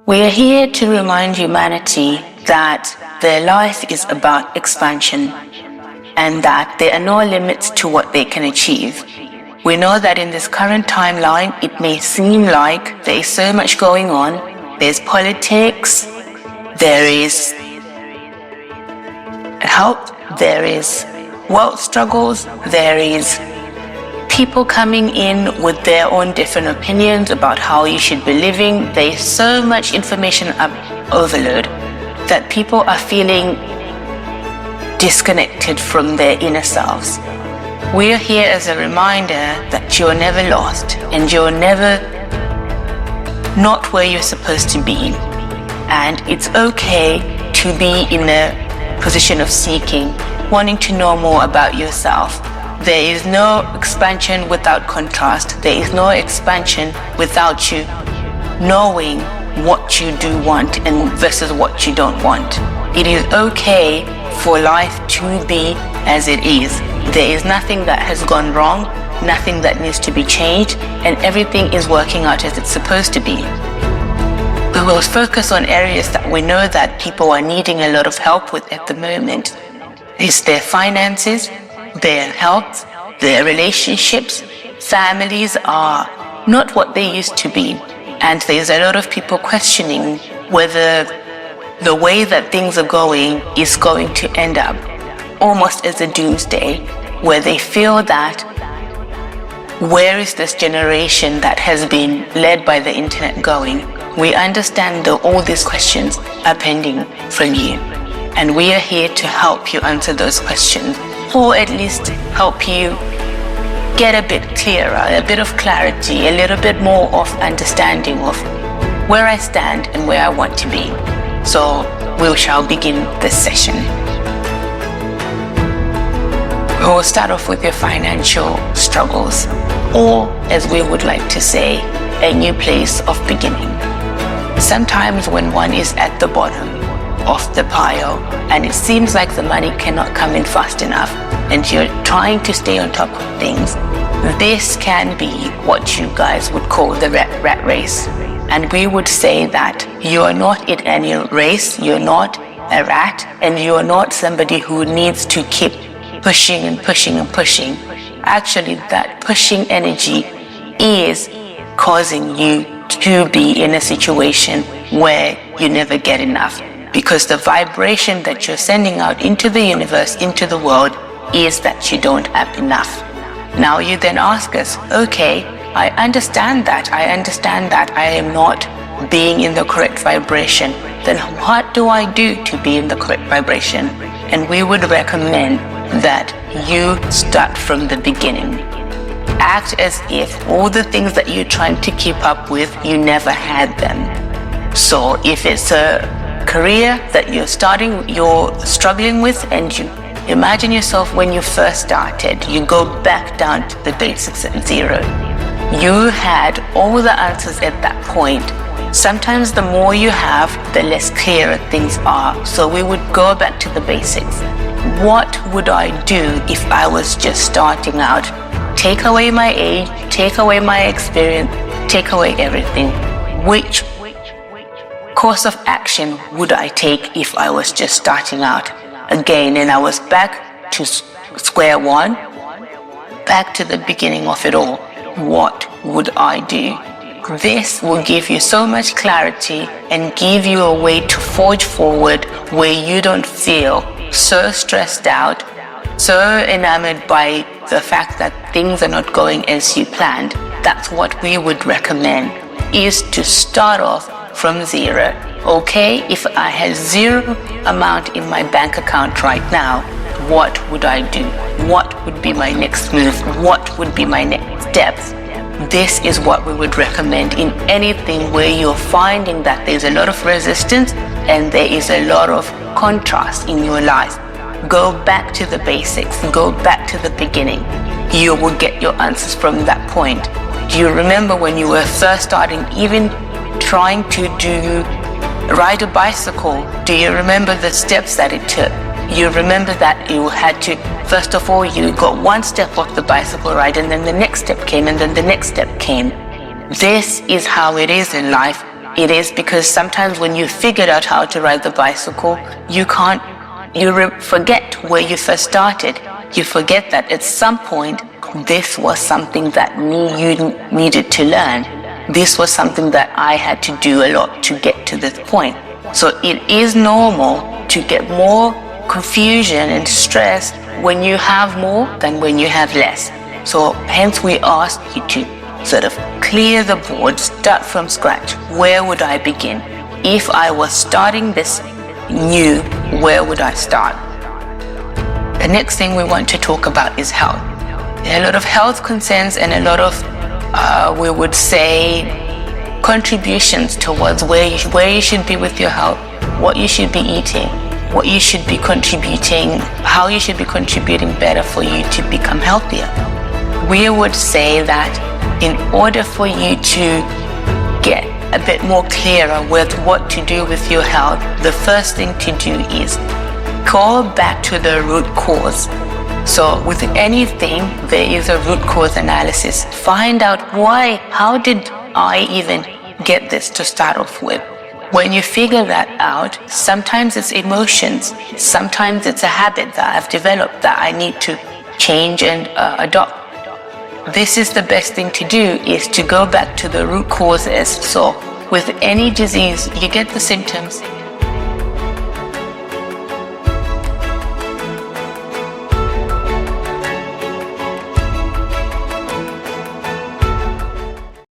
We are here to remind humanity that their life is about expansion and that there are no limits to what they can achieve. We know that in this current timeline, it may seem like there is so much going on. There's politics, there is health, there is wealth struggles, there is people coming in with their own different opinions about how you should be living. There is so much information overload that people are feeling disconnected from their inner selves. We are here as a reminder that you're never lost and you're never not where you're supposed to be. And it's okay to be in a position of seeking, wanting to know more about yourself. There is no expansion without contrast. There is no expansion without you knowing what you do want and versus what you don't want. It is okay for life to be as it is. There is nothing that has gone wrong, nothing that needs to be changed, and everything is working out as it's supposed to be. We will focus on areas that we know that people are needing a lot of help with at the moment. It's their finances, their health, their relationships. Families are not what they used to be. And there's a lot of people questioning whether the way that things are going is going to end up almost as a doomsday, where they feel that where is this generation that has been led by the internet going? We understand that all these questions are pending from you. And we are here to help you answer those questions, or at least help you get a bit clearer, a bit of clarity, a little bit more of understanding of where I stand and where I want to be. So we shall begin this session. We will start off with your financial struggles, or as we would like to say, a new place of beginning. Sometimes when one is at the bottom of the pile and it seems like the money cannot come in fast enough and you're trying to stay on top of things, this can be what you guys would call the rat race. And we would say that you're not in any race, you're not a rat, and you're not somebody who needs to keep pushing and pushing and pushing. Actually, that pushing energy is causing you to be in a situation where you never get enough, because the vibration that you're sending out into the universe, into the world, is that you don't have enough. Now you then ask us, okay, I understand that I am not being in the correct vibration. Then what do I do to be in the correct vibration? And we would recommend that you start from the beginning. Act as if all the things that you're trying to keep up with, you never had them. So if it's a career that you're struggling with, and you imagine yourself when you first started, you go back down to the basics at zero. You had all the answers at that point. Sometimes the more you have, the less clearer things are. So we would go back to the basics. What would I do if I was just starting out? Take away my age, take away my experience, take away everything. Which course of action would I take if I was just starting out again and I was back to square one, back to the beginning of it all? What would I do? This will give you so much clarity and give you a way to forge forward where you don't feel so stressed out, so enamored by the fact that things are not going as you planned. That's what we would recommend, is to start off from zero. Okay, if I had zero amount in my bank account right now, what would I do? What would be my next move? What would be my next steps? This is what we would recommend in anything where you're finding that there's a lot of resistance and there is a lot of contrast in your life. Go back to the basics, go back to the beginning. You will get your answers from that point. Do you remember when you were first starting, even trying to ride a bicycle? Do you remember the steps that it took? You remember that you had to, first of all, you got one step off the bicycle ride, and then the next step came, and then the next step came. This is how it is in life. It is because sometimes when you figured out how to ride the bicycle, you forget where you first started. You forget that at some point, this was something that you needed to learn. This was something that I had to do a lot to get to this point. So it is normal to get more confusion and stress when you have more than when you have less. So hence we ask you to sort of clear the board, start from scratch. Where would I begin? If I was starting this new, where would I start? The next thing we want to talk about is health. There are a lot of health concerns and a lot of, we would say, contributions towards where you should be with your health, what you should be eating, what you should be contributing, how you should be contributing better for you to become healthier. We would say that in order for you to get a bit more clearer with what to do with your health, the first thing to do is go back to the root cause. So with anything, there is a root cause analysis. Find out why, how did I even get this to start off with? When you figure that out, sometimes it's emotions, sometimes it's a habit that I've developed that I need to change and adopt. This is the best thing to do, is to go back to the root causes. So with any disease, you get the symptoms,